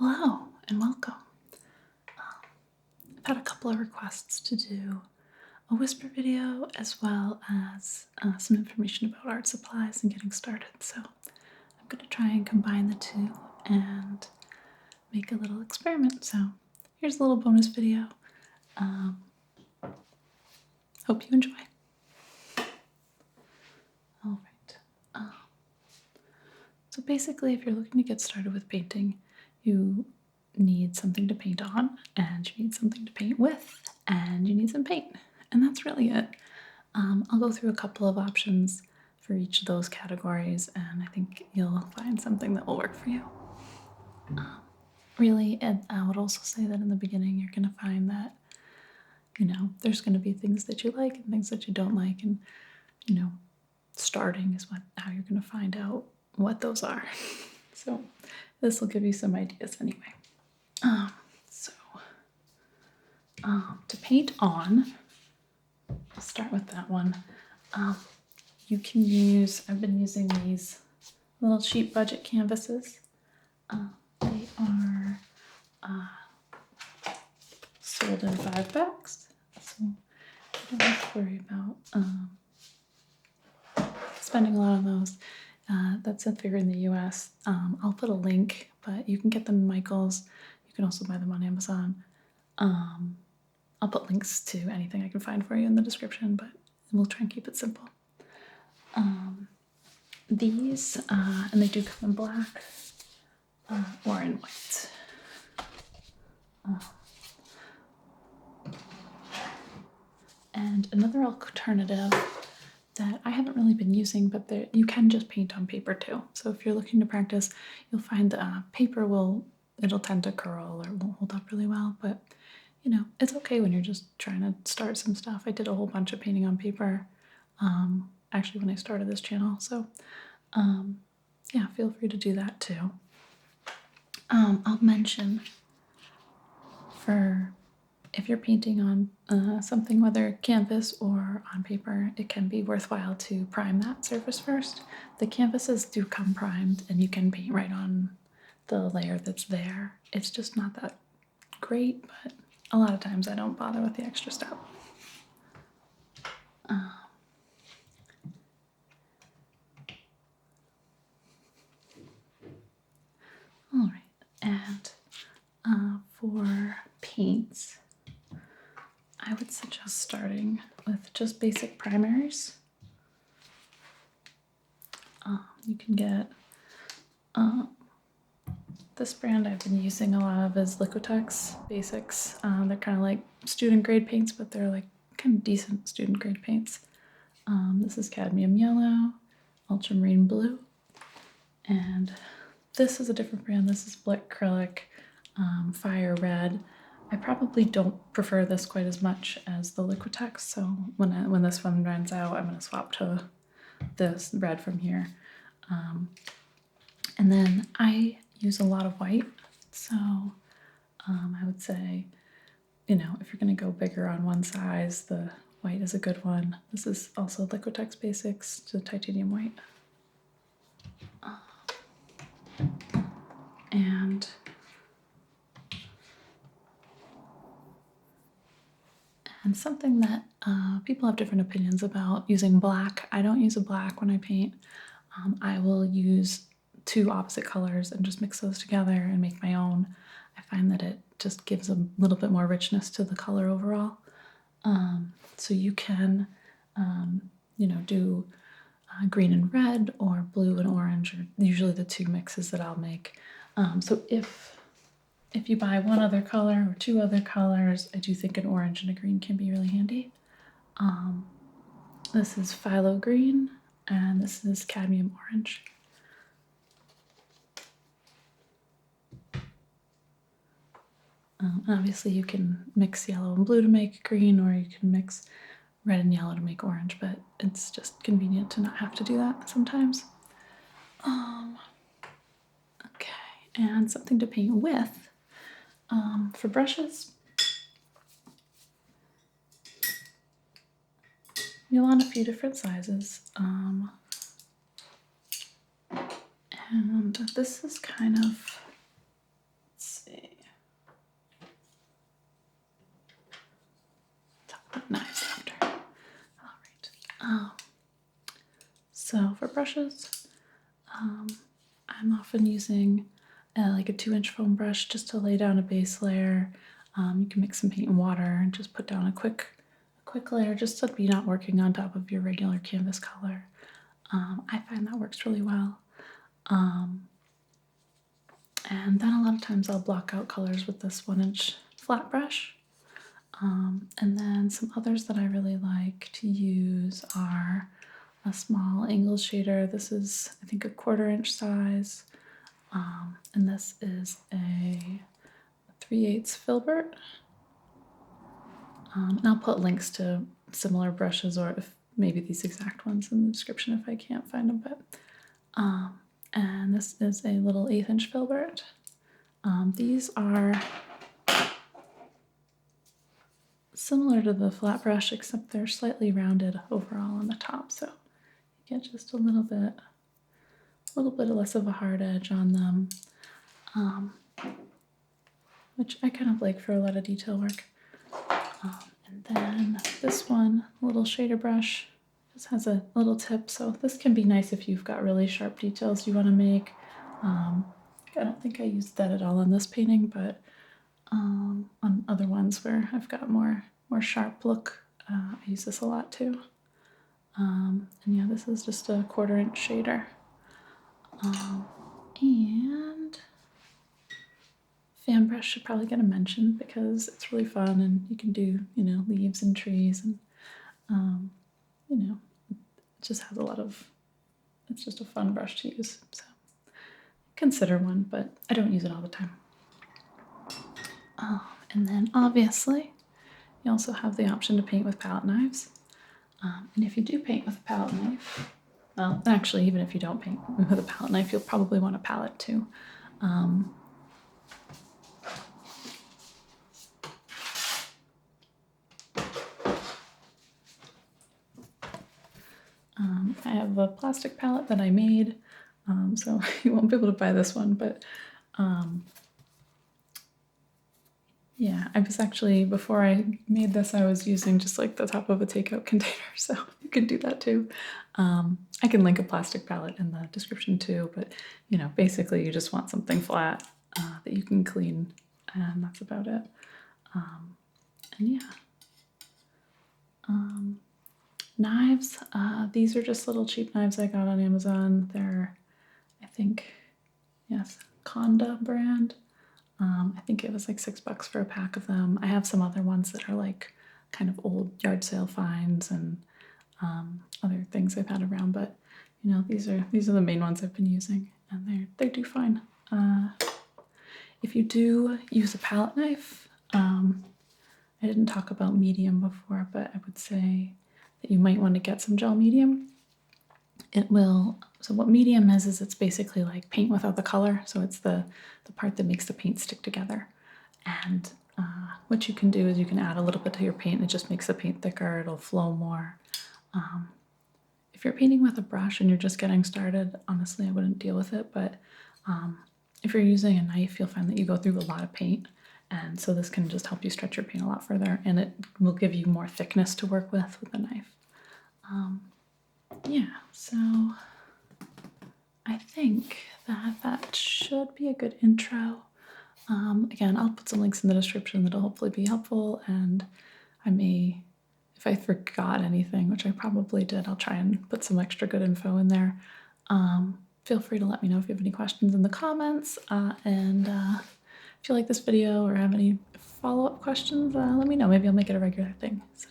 Hello and welcome. I've had a couple of requests to do a whisper video as well as some information about art supplies and getting started. So I'm going to try and combine the two and make a little experiment. So here's a little bonus video. Hope you enjoy. All right. So basically, if you're looking to get started with painting, you need something to paint on, and you need something to paint with, and you need some paint. And that's really it. I'll go through a couple of options for each of those categories, and I think you'll find something that will work for you. Really, and I would also say that in the beginning, you're going to find that, there's going to be things that you like and things that you don't like, and, starting is how you're going to find out what those are. So this will give you some ideas anyway. To paint on, I'll start with that one. You can use, I've been using these little cheap budget canvases. They are sold in 5-packs, so you don't have to worry about spending a lot on those. That's if you're in the US. I'll put a link, but you can get them in Michael's. You can also buy them on Amazon. I'll put links to anything I can find for you in the description, but we'll try and keep it simple. These, and they do come in black or in white. And another alternative that I haven't really been using, but you can just paint on paper too. So if you're looking to practice, you'll find paper it'll tend to curl or won't hold up really well, but it's okay when you're just trying to start some stuff. I did a whole bunch of painting on paper, actually when I started this channel. So yeah, feel free to do that too. I'll mention if you're painting on something, whether canvas or on paper, it can be worthwhile to prime that surface first. The canvases do come primed and you can paint right on the layer that's there. It's just not that great, but a lot of times I don't bother with the extra step. All right, and for paints, I would suggest starting with just basic primaries. You can get this brand I've been using a lot of is Liquitex Basics. They're kind of like student grade paints, but they're like kind of decent student grade paints. This is cadmium yellow, ultramarine blue, and this is a different brand. This is Acrylic Fire Red. I probably don't prefer this quite as much as the Liquitex, so when this one runs out, I'm going to swap to this red from here. And then I use a lot of white, so I would say, if you're going to go bigger on one size, the white is a good one. This is also Liquitex Basics, to titanium white. And something that people have different opinions about using black. I don't use a black when I paint. I will use 2 opposite colors and just mix those together and make my own. I find that it just gives a little bit more richness to the color overall. So you can, do green and red or blue and orange, are usually the 2 mixes that I'll make. So if you buy one other color or 2 other colors, I do think an orange and a green can be really handy. This is phthalo green, and this is cadmium orange. Obviously you can mix yellow and blue to make green, or you can mix red and yellow to make orange, but it's just convenient to not have to do that sometimes. Okay, and something to paint with. For brushes, you'll want a few different sizes. And this is kind of, let's So for brushes, I'm often using like a 2-inch foam brush just to lay down a base layer. You can mix some paint and water and just put down a quick layer just so you're not working on top of your regular canvas color. I find that works really well. And then a lot of times I'll block out colors with this 1-inch flat brush. And then some others that I really like to use are a small angle shader. This is, I think, a 1/4-inch size. And this is a 3/8 Filbert. And I'll put links to similar brushes or if maybe these exact ones in the description if I can't find them. But and this is a little 1/8-inch Filbert. These are similar to the flat brush, except they're slightly rounded overall on the top, so you get just a little bit less of a hard edge on them, which I kind of like for a lot of detail work. And then this one, a little shader brush, just has a little tip, so this can be nice if you've got really sharp details you want to make. I don't think I used that at all on this painting, but on other ones where I've got more sharp look, I use this a lot too. And yeah, this is just a 1/4-inch shader. And fan brush should probably get a mention because it's really fun and you can do, leaves and trees and, it just has it's just a fun brush to use. So consider one, but I don't use it all the time. And then obviously you also have the option to paint with palette knives. And if you do paint with a palette knife, well, actually, even if you don't paint with a palette knife, you'll probably want a palette too. I have a plastic palette that I made, so you won't be able to buy this one, but yeah, I was actually, before I made this, I was using just like the top of a takeout container, so you can do that too. I can link a plastic palette in the description too, but basically you just want something flat that you can clean, and that's about it. And yeah. Knives, these are just little cheap knives I got on Amazon. They're, I think, yes, Conda brand. I think it was like $6 for a pack of them. I have some other ones that are like kind of old yard sale finds and other things I've had around, but these are the main ones I've been using, and they do fine. If you do use a palette knife, I didn't talk about medium before, but I would say that you might want to get some gel medium. So what medium is it's basically like paint without the color. So it's the part that makes the paint stick together. And what you can do is you can add a little bit to your paint and it just makes the paint thicker, it'll flow more. If you're painting with a brush and you're just getting started, honestly, I wouldn't deal with it. But if you're using a knife, you'll find that you go through a lot of paint. And so this can just help you stretch your paint a lot further, and it will give you more thickness to work with the knife. Yeah, so I think that should be a good intro. Again, I'll put some links in the description that'll hopefully be helpful, and I may, if I forgot anything, which I probably did, I'll try and put some extra good info in there. Feel free to let me know if you have any questions in the comments, and if you like this video or have any follow-up questions, let me know. Maybe I'll make it a regular thing. So